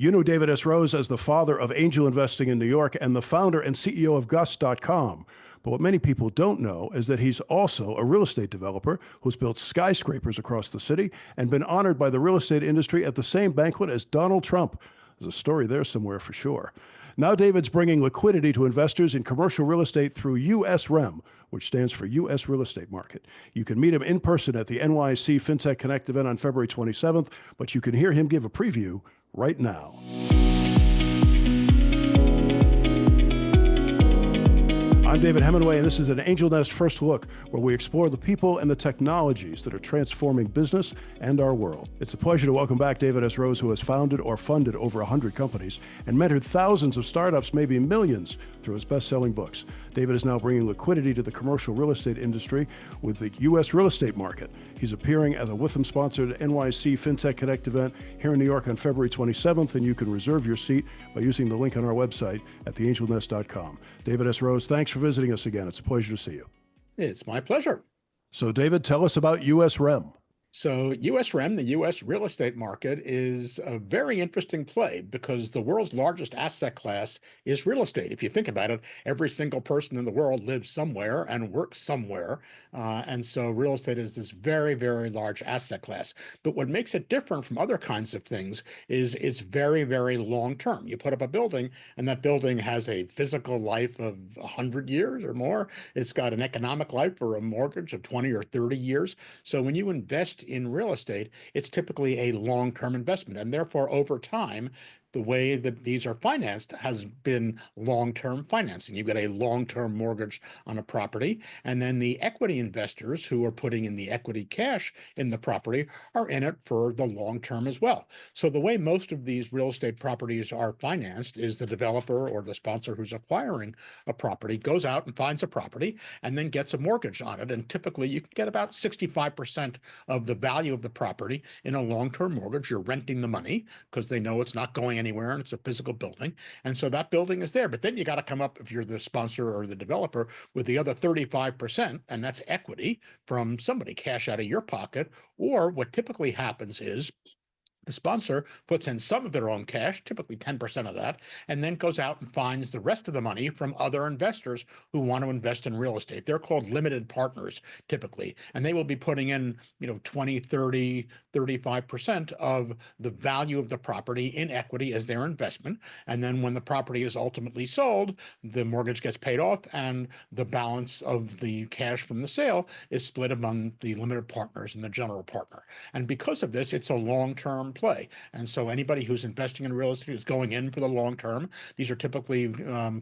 You know David S. Rose as the father of angel investing in New York and the founder and CEO of Gus.com. But what many people don't know is that he's also a real estate developer who's built skyscrapers across the city and been honored by the real estate industry at the same banquet as Donald Trump. There's a story there somewhere for sure. Now David's bringing liquidity to investors in commercial real estate through USREM, which stands for U.S. Real Estate Market. You can meet him in person at the NYC Fintech Connect Event on February 27th, but you can hear him give a preview right now. I'm David Hemingway, and this is an Angel Nest First Look, where we explore the people and the technologies that are transforming business and our world. It's a pleasure to welcome back David S. Rose, who has founded or funded over 100 companies and mentored thousands of startups, maybe millions, through his best-selling books. David is now bringing liquidity to the commercial real estate industry with the U.S. real estate market. He's appearing at a Withum-sponsored NYC Fintech Connect event here in New York on February 27th, and you can reserve your seat by using the link on our website at theangelnest.com. David S. Rose, thanks for visiting us again. It's a pleasure to see you. It's my pleasure. So, David, tell us about USREM. So USREM, the U.S. real estate market, is a very interesting play because the world's largest asset class is real estate. If you think about it, every single person in the world lives somewhere and works somewhere. And so real estate is this very, very large asset class. But what makes it different from other kinds of things is it's very, very long term. You put up a building and that building has a physical life of 100 years or more. It's got an economic life or a mortgage of 20 or 30 years. So when you invest in real estate, it's typically a long-term investment. And therefore, over time, the way that these are financed has been long-term financing. You've got a long-term mortgage on a property, and then the equity investors who are putting in the equity cash in the property are in it for the long term as well. So the way most of these real estate properties are financed is the developer or the sponsor who's acquiring a property goes out and finds a property and then gets a mortgage on it. And typically you can get about 65% of the value of the property in a long-term mortgage. You're renting the money because they know it's not going anywhere and it's a physical building. And so that building is there. But then you got to come up, if you're the sponsor or the developer, with the other 35%, and that's equity from somebody, cash out of your pocket. Or what typically happens is the sponsor puts in some of their own cash, typically 10% of that, and then goes out and finds the rest of the money from other investors who want to invest in real estate. They're called limited partners typically, and they will be putting in, 20, 30, 35% of the value of the property in equity as their investment. And then when the property is ultimately sold, the mortgage gets paid off and the balance of the cash from the sale is split among the limited partners and the general partner. And because of this, it's a long-term play. And so anybody who's investing in real estate is going in for the long term. These are typically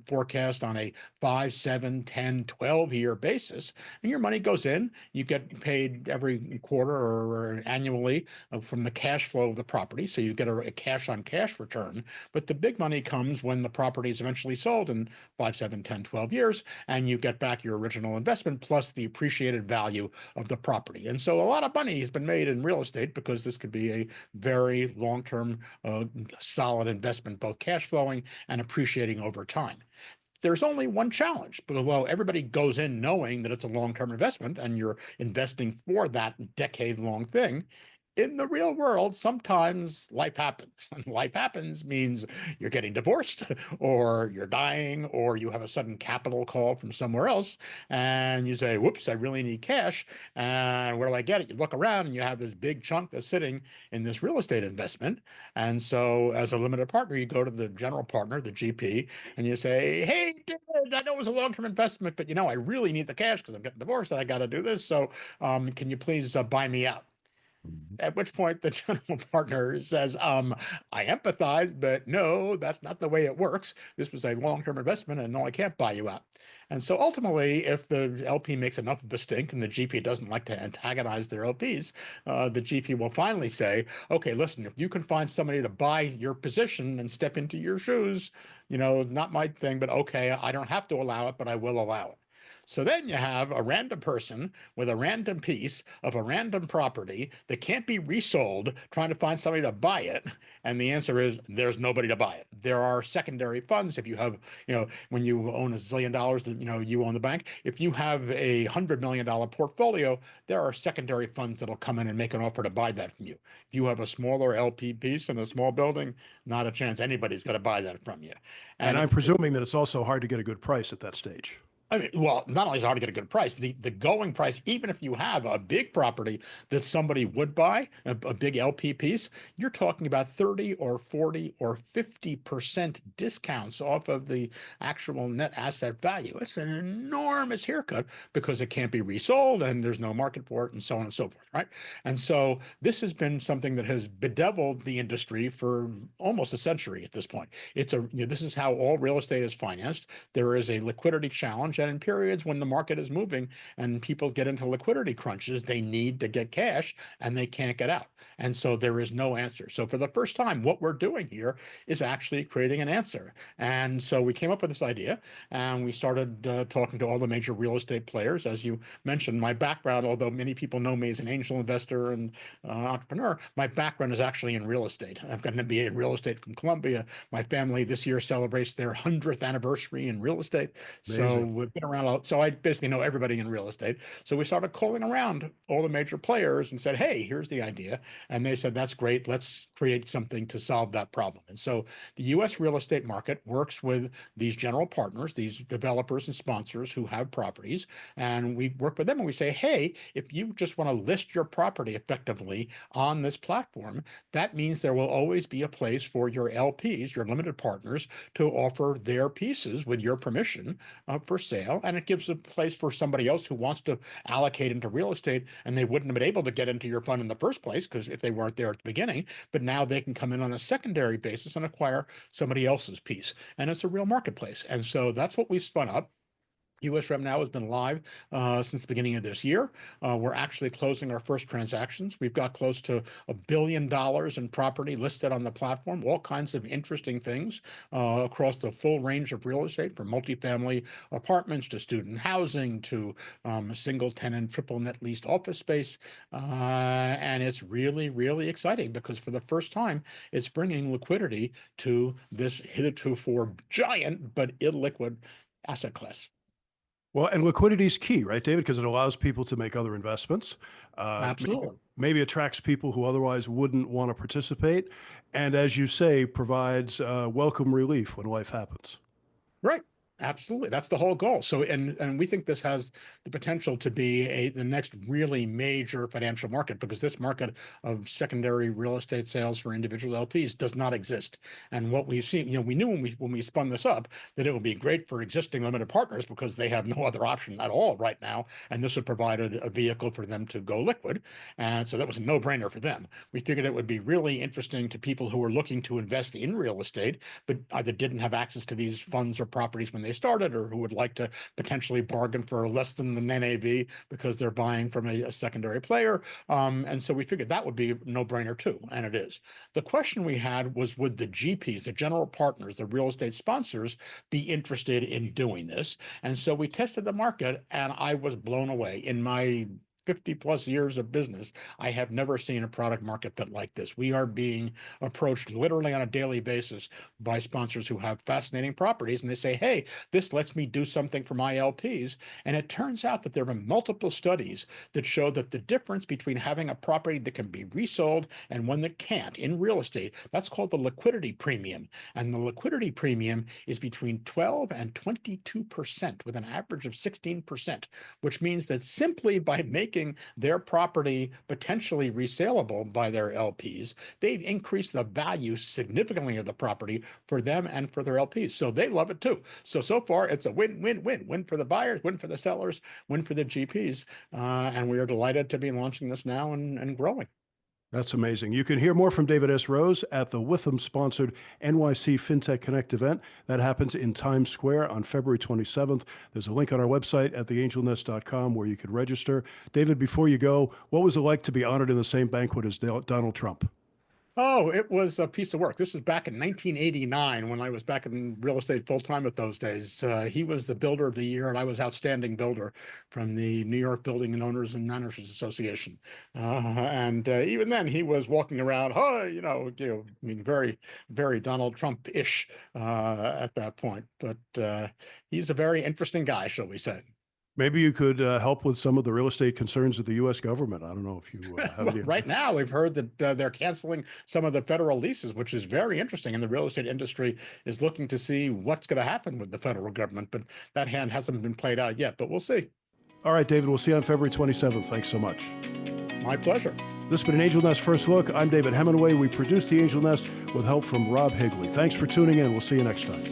forecast on a 5, 7, 10, 12-year basis. And your money goes in, you get paid every quarter or annually from the cash flow of the property. So you get a cash on cash return. But the big money comes when the property is eventually sold in 5, 7, 10, 12 years, and you get back your original investment plus the appreciated value of the property. And so a lot of money has been made in real estate because this could be a very long-term, solid investment, both cash flowing and appreciating over time. There's only one challenge, because while everybody goes in knowing that it's a long-term investment and you're investing for that decade-long thing, in the real world, sometimes life happens. And life happens means you're getting divorced, or you're dying, or you have a sudden capital call from somewhere else, and you say, whoops, I really need cash, and where do I get it? You look around and you have this big chunk that's sitting in this real estate investment. And so as a limited partner, you go to the general partner, the GP, and you say, hey, David, I know it was a long-term investment, but I really need the cash because I'm getting divorced and I got to do this. So can you please buy me out? At which point the general partner says, I empathize, but no, that's not the way it works. This was a long-term investment, and no, I can't buy you out. And so ultimately, if the LP makes enough of the stink and the GP doesn't like to antagonize their LPs, the GP will finally say, okay, listen, if you can find somebody to buy your position and step into your shoes, not my thing, but okay, I don't have to allow it, but I will allow it. So then you have a random person with a random piece of a random property that can't be resold, trying to find somebody to buy it. And the answer is there's nobody to buy it. There are secondary funds. If you have, when you own $1 zillion that, you own the bank, if you have $100 million portfolio, there are secondary funds that'll come in and make an offer to buy that from you. If you have a smaller LP piece in a small building, not a chance anybody's going to buy that from you. And And I'm presuming that it's also hard to get a good price at that stage. I mean, well, not only is it hard to get a good price, the going price, even if you have a big property that somebody would buy, a big LP piece, you're talking about 30 or 40 or 50% discounts off of the actual net asset value. It's an enormous haircut because it can't be resold and there's no market for it and so on and so forth, right? And so this has been something that has bedeviled the industry for almost a century at this point. This is how all real estate is financed. There is a liquidity challenge. And in periods when the market is moving and people get into liquidity crunches, they need to get cash and they can't get out. And so there is no answer. So for the first time, what we're doing here is actually creating an answer. And so we came up with this idea and we started talking to all the major real estate players. As you mentioned, my background, although many people know me as an angel investor and entrepreneur, my background is actually in real estate. I've got an MBA in real estate from Columbia. My family this year celebrates their 100th anniversary in real estate. So Amazing. we've been around. So I basically know everybody in real estate. So we started calling around all the major players and said, hey, here's the idea. And they said, that's great. Let's create something to solve that problem. And so the US real estate market works with these general partners, these developers and sponsors who have properties. And we work with them and we say, hey, if you just want to list your property effectively on this platform, that means there will always be a place for your LPs, your limited partners, to offer their pieces with your permission for sale. And it gives a place for somebody else who wants to allocate into real estate, and they wouldn't have been able to get into your fund in the first place because if they weren't there at the beginning, but now they can come in on a secondary basis and acquire somebody else's piece. And it's a real marketplace. And so that's what we spun up. USREM now has been live since the beginning of this year. We're actually closing our first transactions. We've got close to $1 billion in property listed on the platform, all kinds of interesting things across the full range of real estate, from multifamily apartments to student housing to single tenant, triple net leased office space. And it's really, really exciting because for the first time, it's bringing liquidity to this hitherto giant but illiquid asset class. Well, and liquidity is key, right, David? Because it allows people to make other investments. Absolutely. Maybe attracts people who otherwise wouldn't want to participate. And as you say, provides welcome relief when life happens. Right. Absolutely. That's the whole goal. So, and we think this has the potential to be the next really major financial market, because this market of secondary real estate sales for individual LPs does not exist. And what we've seen, we knew when we spun this up that it would be great for existing limited partners because they have no other option at all right now. And this would provide a vehicle for them to go liquid. And so that was a no-brainer for them. We figured it would be really interesting to people who are looking to invest in real estate, but either didn't have access to these funds or properties when they started, or who would like to potentially bargain for less than the NAV because they're buying from a secondary player. And so we figured that would be a no-brainer too, and it is. The question we had was, would the GPs, the general partners, the real estate sponsors, be interested in doing this? And so we tested the market, and I was blown away. In my 50 plus years of business, I have never seen a product market fit like this. We are being approached literally on a daily basis by sponsors who have fascinating properties, and they say, hey, this lets me do something for my LPs. And it turns out that there are multiple studies that show that the difference between having a property that can be resold and one that can't in real estate, that's called the liquidity premium. And the liquidity premium is between 12 and 22%, with an average of 16%, which means that simply by making their property potentially resaleable by their LPs, they've increased the value significantly of the property for them and for their LPs. So they love it too. So far, it's a win-win-win. Win for the buyers, win for the sellers, win for the GPs. And we are delighted to be launching this now and growing. That's amazing. You can hear more from David S. Rose at the Withum sponsored NYC Fintech Connect event. That happens in Times Square on February 27th. There's a link on our website at theangelnest.com where you can register. David, before you go, what was it like to be honored in the same banquet as Donald Trump? Oh, it was a piece of work. This was back in 1989 when I was back in real estate full time at those days. He was the builder of the year, and I was outstanding builder from the New York Building and Owners and Managers Association. And even then, he was walking around, hey, I mean, very, very Donald Trump-ish at that point. But he's a very interesting guy, shall we say. Maybe you could help with some of the real estate concerns of the U.S. government. I don't know if you have Well, any. right now, we've heard that they're canceling some of the federal leases, which is very interesting. And the real estate industry is looking to see what's going to happen with the federal government. But that hand hasn't been played out yet. But we'll see. All right, David, we'll see you on February 27th. Thanks so much. My pleasure. This has been an Angel Nest First Look. I'm David Hemingway. We produced the Angel Nest with help from Rob Higley. Thanks for tuning in. We'll see you next time.